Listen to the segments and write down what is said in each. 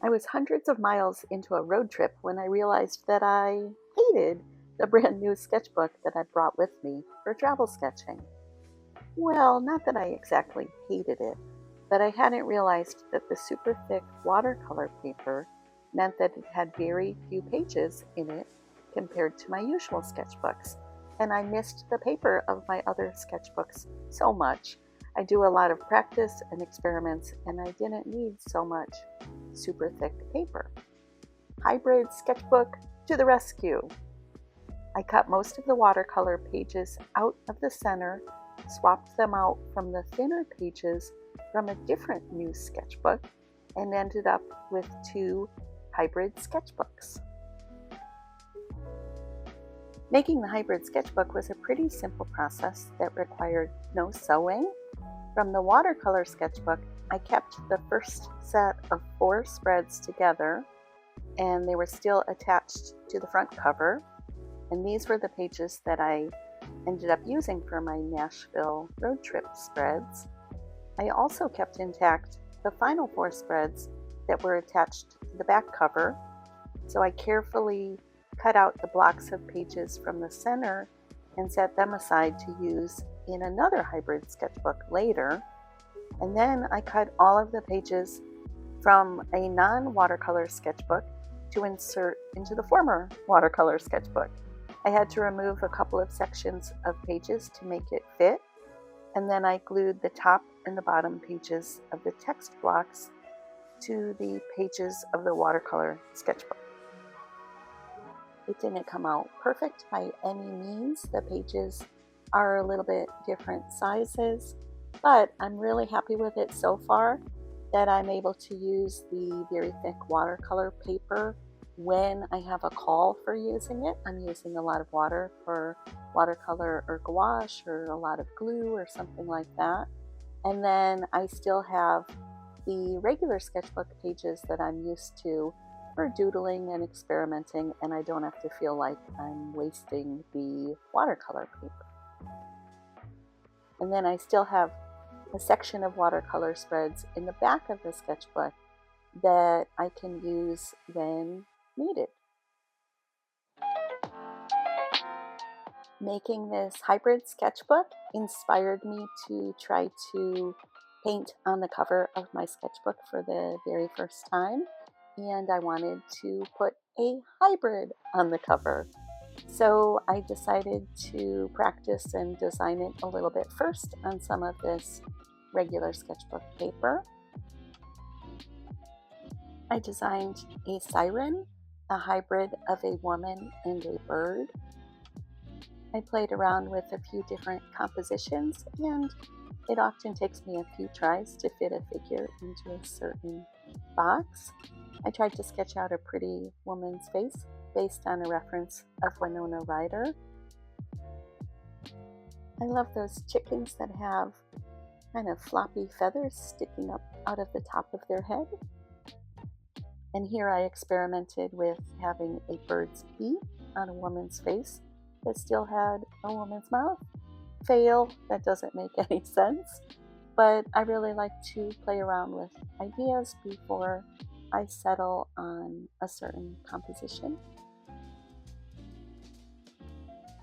I was hundreds of miles into a road trip when I realized that I hated the brand new sketchbook that I brought with me for travel sketching. Well, not that I exactly hated it, but I hadn't realized that the super thick watercolor paper meant that it had very few pages in it compared to my usual sketchbooks, and I missed the paper of my other sketchbooks so much. I do a lot of practice and experiments, and I didn't need so much super thick paper. Hybrid sketchbook to the rescue. I cut most of the watercolor pages out of the center, swapped them out from the thinner pages from a different new sketchbook, and ended up with 2 hybrid sketchbooks. Making the hybrid sketchbook was a pretty simple process that required no sewing. From the watercolor sketchbook, I kept the first set of 4 spreads together, and they were still attached to the front cover. And these were the pages that I ended up using for my Nashville road trip spreads. I also kept intact the final 4 spreads that were attached to the back cover. So I carefully cut out the blocks of pages from the center and set them aside to use in another hybrid sketchbook later. And then I cut all of the pages from a non-watercolor sketchbook to insert into the former watercolor sketchbook. I had to remove a couple of sections of pages to make it fit, and then I glued the top and the bottom pages of the text blocks to the pages of the watercolor sketchbook. It didn't come out perfect by any means. The pages are a little bit different sizes, but I'm really happy with it so far that I'm able to use the very thick watercolor paper when I have a call for using it. I'm using a lot of water for watercolor or gouache or a lot of glue or something like that. And then I still have the regular sketchbook pages that I'm used to for doodling and experimenting, and I don't have to feel like I'm wasting the watercolor paper. And then I still have a section of watercolor spreads in the back of the sketchbook that I can use when needed. Making this hybrid sketchbook inspired me to try to paint on the cover of my sketchbook for the very first time, and I wanted to put a hybrid on the cover. So I decided to practice and design it a little bit first on some of this regular sketchbook paper. I designed a siren, a hybrid of a woman and a bird. I played around with a few different compositions, and it often takes me a few tries to fit a figure into a certain box. I tried to sketch out a pretty woman's face based on a reference of Winona Ryder. I love those chickens that have kind of floppy feathers sticking up out of the top of their head. And here I experimented with having a bird's beak on a woman's face that still had a woman's mouth. Fail, that doesn't make any sense. But I really like to play around with ideas before I settle on a certain composition.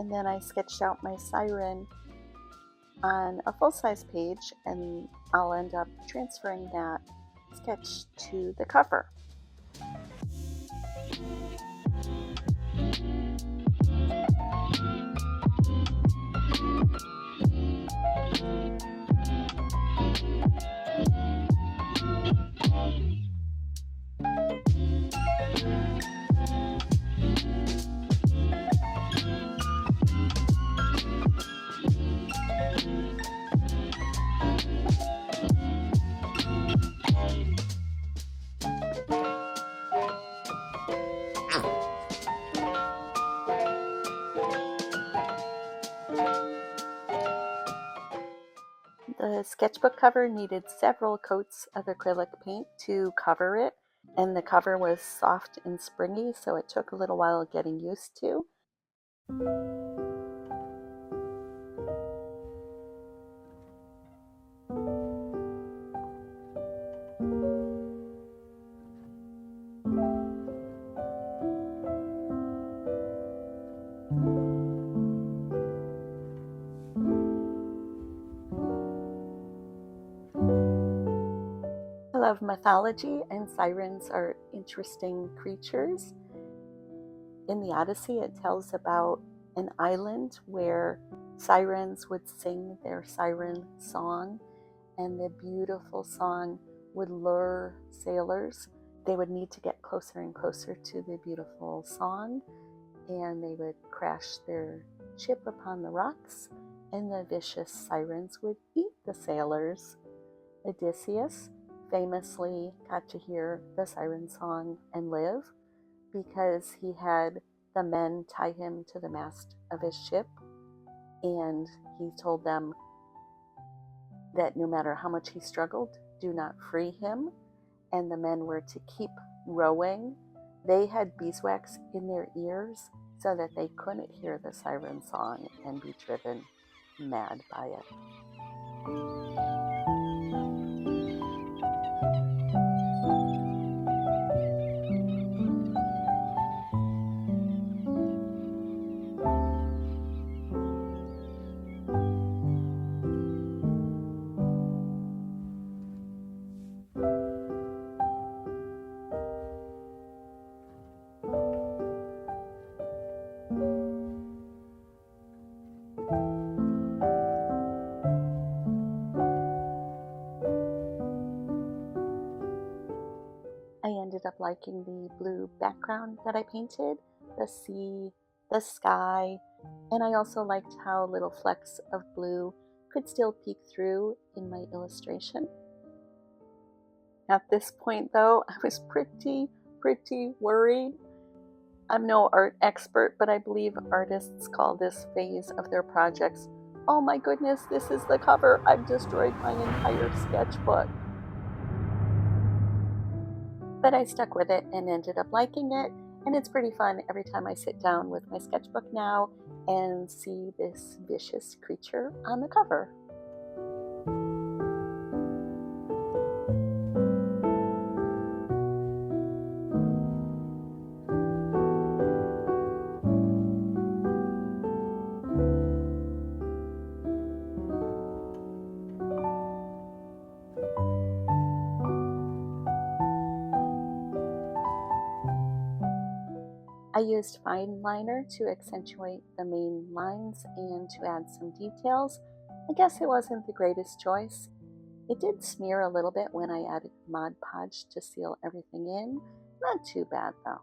And then I sketched out my siren on a full-size page, and I'll end up transferring that sketch to the cover. The sketchbook cover needed several coats of acrylic paint to cover it, and the cover was soft and springy, so it took a little while getting used to. love mythology, and sirens are interesting creatures. In the Odyssey, it tells about an island where sirens would sing their siren song, and the beautiful song would lure sailors. They would need to get closer and closer to the beautiful song, and they would crash their ship upon the rocks, and the vicious sirens would eat the sailors. Odysseus famously got to hear the siren song and live because he had the men tie him to the mast of his ship, and he told them that no matter how much he struggled, do not free him, and the men were to keep rowing. They had beeswax in their ears so that they couldn't hear the siren song and be driven mad by it. I ended up liking the blue background that I painted, the sea, the sky, and I also liked how little flecks of blue could still peek through in my illustration. At this point though, I was pretty worried. I'm no art expert, but I believe artists call this phase of their projects, "Oh my goodness, this is the cover. I've destroyed my entire sketchbook." But I stuck with it and ended up liking it, and it's pretty fun every time I sit down with my sketchbook now and see this vicious creature on the cover. I used fine liner to accentuate the main lines and to add some details. I guess it wasn't the greatest choice. It did smear a little bit when I added Mod Podge to seal everything in. Not too bad though.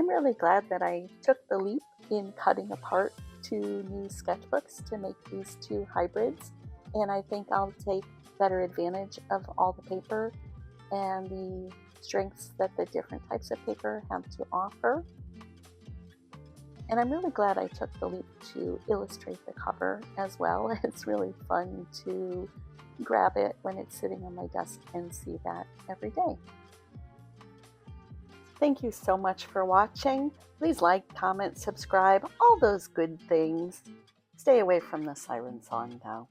Really glad that I took the leap in cutting apart two new sketchbooks to make these two hybrids, and I think I'll take better advantage of all the paper and the strengths that the different types of paper have to offer. And I'm really glad I took the leap to illustrate the cover as well. It's really fun to grab it when it's sitting on my desk and see that every day. Thank you so much for watching. Please like, comment, subscribe, all those good things. Stay away from the siren song though.